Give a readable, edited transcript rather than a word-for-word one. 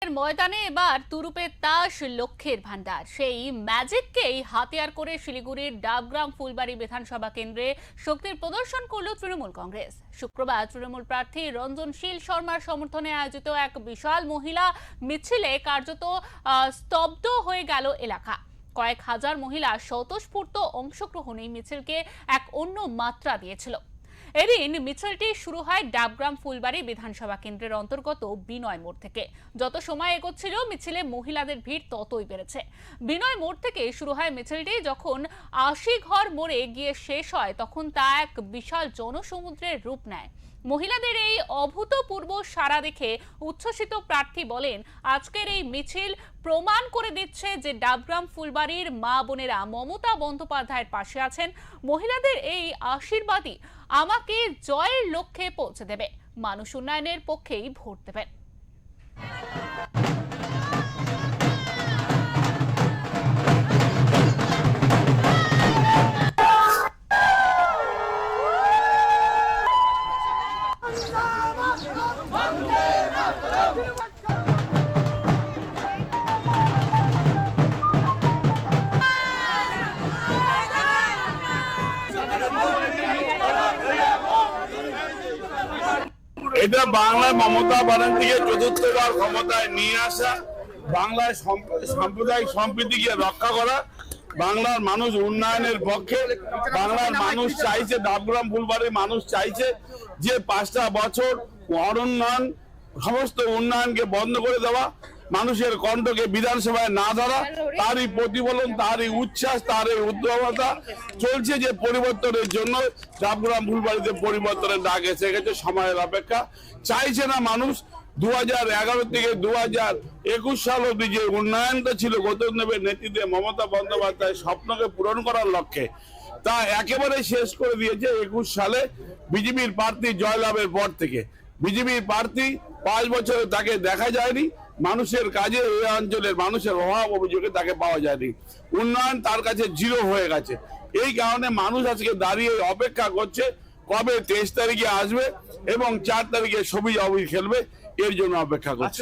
ভোটের ময়দানে এবার তুরুপে তাস লক্ষ্যের ভান্ডার। সেই ম্যাজিককেই হাতিয়ার করে শিলিগুড়ির ডাবগ্রাম ফুলবাড়ি বিধানসভা কেন্দ্রে শক্তির প্রদর্শন করল তৃণমূল কংগ্রেস। শুক্রবার তৃণমূল প্রার্থী রঞ্জনশীল শর্মার সমর্থনে আয়োজিত এক বিশাল মহিলা মিছিলে কার্যত স্তব্ধ হয়ে গেল এলাকা। কয়েক হাজার মহিলা স্বতঃস্ফূর্ত অংশগ্রহণে মিছিলকে এক অন্য মাত্রা দিয়েছিল। এদিন মিছিলটি শুরু হয় ডাবগ্রাম ফুলবাড়ি বিধানসভা কেন্দ্রের অন্তর্গত বিনয় মোড় থেকে। যত সময় এগোচ্ছিল মিছিলে মহিলাদের ভিড় ততই বেড়েছে। বিনয় মোড় থেকে শুরু হয় মিছিলটি, যখন ৮০ ঘর মোড়ে গিয়ে শেষ হয় তখন তা এক বিশাল জনসমুদ্রের রূপ নেয়। মহিলাদের এই অভূতপূর্ব সাড়া দেখে উচ্ছ্বসিত প্রার্থী বলেন, আজকের এই মিছিল প্রমাণ করে দিচ্ছে যে ডাবগ্রাম ফুলবাড়ির মা বোনেরা মমতা বন্দ্যোপাধ্যায়ের পাশে আছেন। মহিলাদের এই আশীর্বাদই আমাকে জয়ের লক্ষ্যে পৌঁছে দেবে। মানুষ উন্নয়নের পক্ষেই ভোট দেবেন। এটা বাংলায় মমতা ব্যানার্জিকে চতুর্থবার ক্ষমতায় নিয়ে আসা, বাংলায় সাম্প্রদায়িক সম্প্রীতিকে রক্ষা করা, বাংলার মানুষ উন্নয়নের পক্ষে। বাংলার মানুষ চাইছে, ডাবগ্রাম ফুলবাড়ির মানুষ চাইছে যে 5টা বছর অনুন্নয়ন, সমস্ত উন্নয়নকে বন্ধ করে দেওয়া, মানুষের কণ্ঠকে বিধানসভায় না ধরা, তারই প্রতিফলন, তারই উচ্ছ্বাস, তারই উদ্যমতা চলছে যে পরিবর্তনের জন্য ডাবগ্রাম ফুলবাড়িতে পরিবর্তনের ডাক এসে গেছে। সময়ের অপেক্ষা চাইছে না মানুষ। 2011 থেকে 2021 সাল অব্দি যে উন্নয়নটা ছিল গৌতম দেবের নেতৃত্বে মমতা বন্দ্যোপাধ্যায়ের স্বপ্নকে পূরণ করার লক্ষ্যে, তা একেবারে শেষ করে দিয়েছে 21 সালে বিজেপির প্রার্থী জয়লাভের পর থেকে। বিজেপির প্রার্থী 5 বছরে তাকে দেখা যায়নি। মানুষের কাজে এই অঞ্চলের মানুষের অভাব অভিযোগে তাকে পাওয়া যায়নি। উন্নয়ন তার কাছে জিরো হয়ে গেছে। এই কারণে মানুষ আজকে দাঁড়িয়ে অপেক্ষা করছে কবে 23 তারিখে আসবে এবং 4 তারিখে ছবি খেলবে, এর জন্য অপেক্ষা করছে।